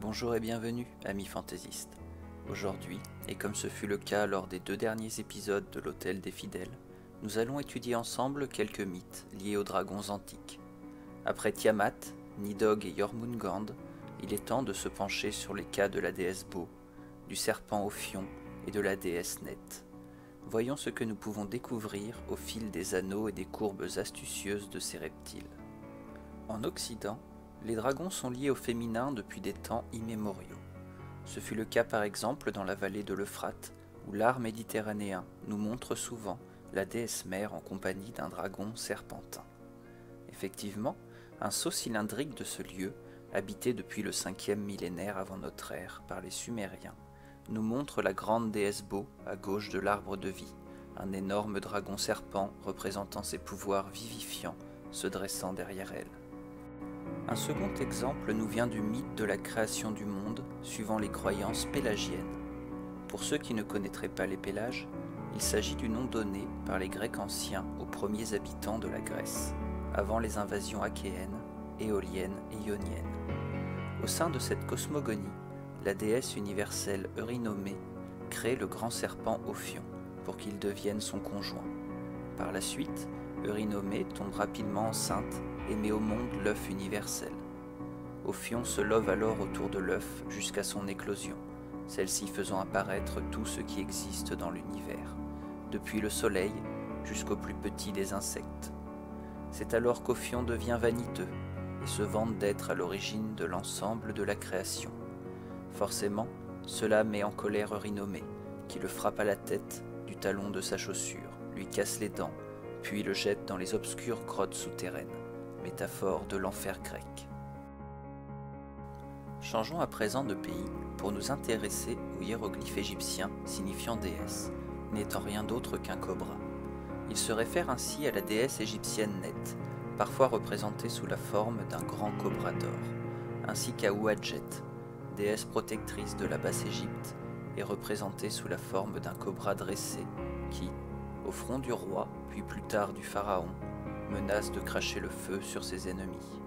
Bonjour et bienvenue, amis fantaisistes. Aujourd'hui, et comme ce fut le cas lors des 2 derniers épisodes de l'Hôtel des Fidèles, nous allons étudier ensemble quelques mythes liés aux dragons antiques. Après Tiamat, Nidhogg et Jormungand, il est temps de se pencher sur les cas de la déesse Bo, du serpent Ophion et de la déesse Net. Voyons ce que nous pouvons découvrir au fil des anneaux et des courbes astucieuses de ces reptiles. En Occident, les dragons sont liés au féminin depuis des temps immémoriaux. Ce fut le cas par exemple dans la vallée de l'Euphrate, où l'art méditerranéen nous montre souvent la déesse mère en compagnie d'un dragon serpentin. Effectivement, un sceau cylindrique de ce lieu, habité depuis le 5e millénaire avant notre ère par les Sumériens, nous montre la grande déesse Bo à gauche de l'arbre de vie, un énorme dragon serpent représentant ses pouvoirs vivifiants se dressant derrière elle. Un second exemple nous vient du mythe de la création du monde suivant les croyances pélagiennes. Pour ceux qui ne connaîtraient pas les Pélages, il s'agit du nom donné par les Grecs anciens aux premiers habitants de la Grèce, avant les invasions achéennes, éoliennes et ioniennes. Au sein de cette cosmogonie, la déesse universelle Eurynomée crée le grand serpent Ophion pour qu'il devienne son conjoint. Par la suite, Eurynomée tombe rapidement enceinte et met au monde l'œuf universel. Ophion se love alors autour de l'œuf jusqu'à son éclosion, celle-ci faisant apparaître tout ce qui existe dans l'univers, depuis le soleil jusqu'au plus petit des insectes. C'est alors qu'Ophion devient vaniteux et se vante d'être à l'origine de l'ensemble de la création. Forcément, cela met en colère Eurynomée, qui le frappe à la tête du talon de sa chaussure, lui casse les dents, puis le jette dans les obscures grottes souterraines, métaphore de l'enfer grec. Changeons à présent de pays pour nous intéresser au hiéroglyphe égyptien signifiant déesse, n'étant rien d'autre qu'un cobra. Il se réfère ainsi à la déesse égyptienne Net, parfois représentée sous la forme d'un grand cobra d'or, ainsi qu'à Ouadjet, déesse protectrice de la Basse-Égypte, et représentée sous la forme d'un cobra dressé qui, au front du roi, puis plus tard du pharaon, menace de cracher le feu sur ses ennemis.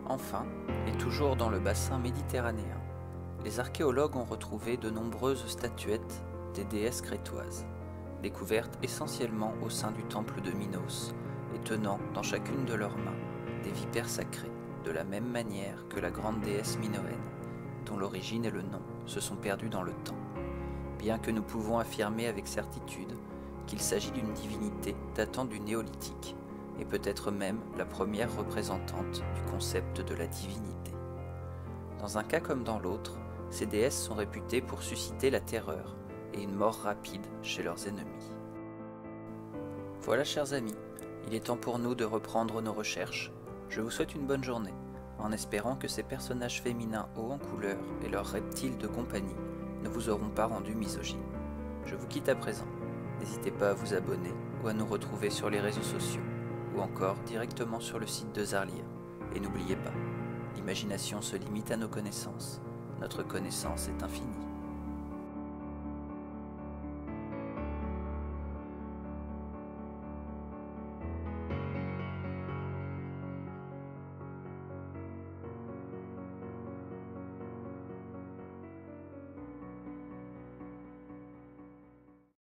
Enfin, et toujours dans le bassin méditerranéen, les archéologues ont retrouvé de nombreuses statuettes des déesses crétoises, découvertes essentiellement au sein du temple de Minos et tenant dans chacune de leurs mains des vipères sacrées, de la même manière que la grande déesse minoenne, dont l'origine et le nom se sont perdus dans le temps, bien que nous pouvons affirmer avec certitude qu'il s'agit d'une divinité datant du néolithique, et peut-être même la première représentante du concept de la divinité. Dans un cas comme dans l'autre, ces déesses sont réputées pour susciter la terreur et une mort rapide chez leurs ennemis. Voilà, chers amis, il est temps pour nous de reprendre nos recherches. Je vous souhaite une bonne journée, en espérant que ces personnages féminins hauts en couleur et leurs reptiles de compagnie ne vous auront pas rendu misogynes. Je vous quitte à présent. N'hésitez pas à vous abonner ou à nous retrouver sur les réseaux sociaux, ou encore directement sur le site de Zarlia. Et n'oubliez pas, l'imagination se limite à nos connaissances. Notre connaissance est infinie.